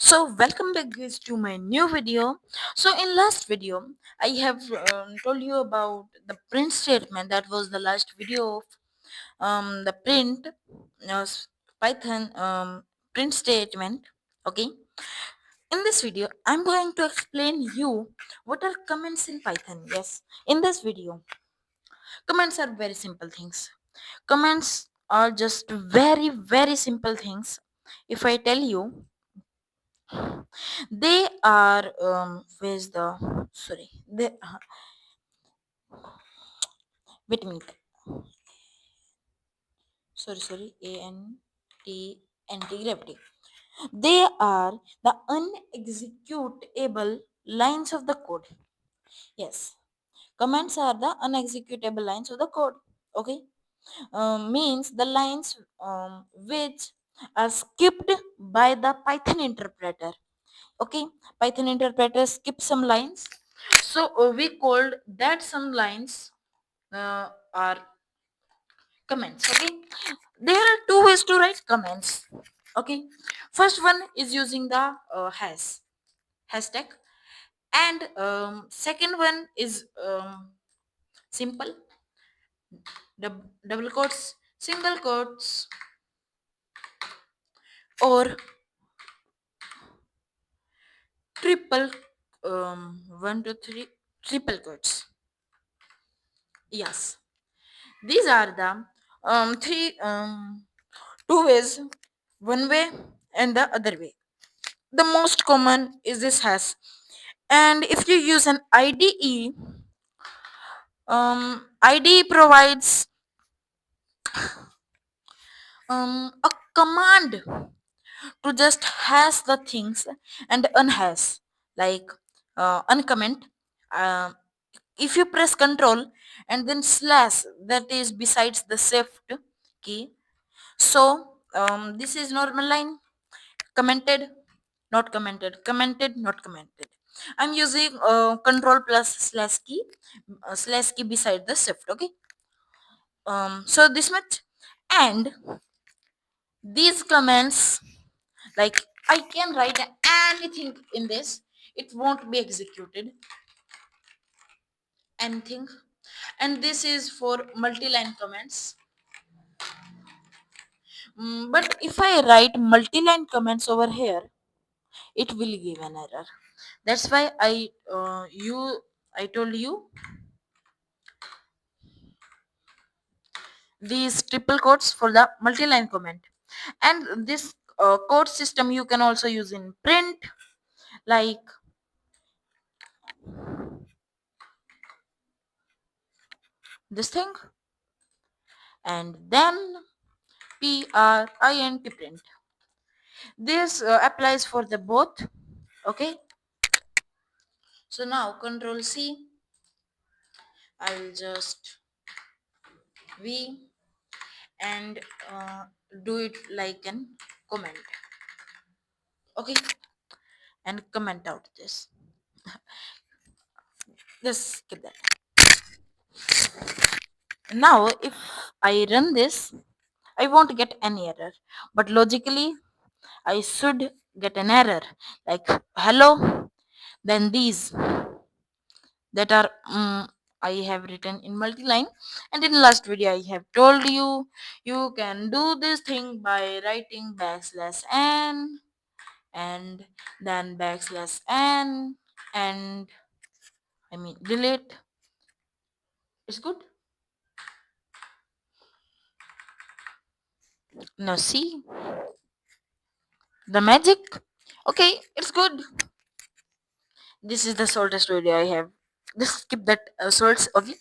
So welcome back guys to my new video. So in last video I have told you about the print statement. That was the last video of the print python print statement. Okay, in this video I'm going to explain you what are comments in python. Yes, in this video comments are very simple things. Comments are just very simple things. If I tell you, they are where's the sorry they wait a minute. Sorry, anti-gravity. They are the unexecutable lines of the code. Yes, commands are the unexecutable lines of the code. Okay, means the lines which are skipped by the python interpreter. Okay, python interpreter skip some lines, so we called that some lines are comments. Okay, there are two ways to write comments. Okay, first one is using the hashtag, and second one is simple double quotes, single quotes, or triple 1 2 3 triple quotes. Yes, these are the three two ways, one way and the other way. The most common is this has, and if you use an IDE, IDE provides a command to just hash the things and unhash, like uncomment. uh, if you press control and then slash, that is besides the shift key. So this is normal line, commented, not commented, commented, not commented. I'm using control plus slash key beside the shift. Okay, so this much. And these comments, like, I can write anything in this, it won't be executed, anything. And this is for multi-line comments. But if I write multi-line comments over here, it will give an error. That's why I told you these triple quotes for the multi-line comment. And this quote system you can also use in print, like this thing, and then print print. This applies for the both. Okay, so now control C, I'll just V, and do it like an comment. Okay, and comment out this. Just skip that. Now if I run this, I won't get any error, but logically I should get an error, like hello, then these that are I have written in multi-line. And in last video I have told you, you can do this thing by writing backslash n and then backslash n, and I mean delete. It's good. Now see the magic. Okay, it's good. This is the shortest video I have. Just skip that salts. Okay,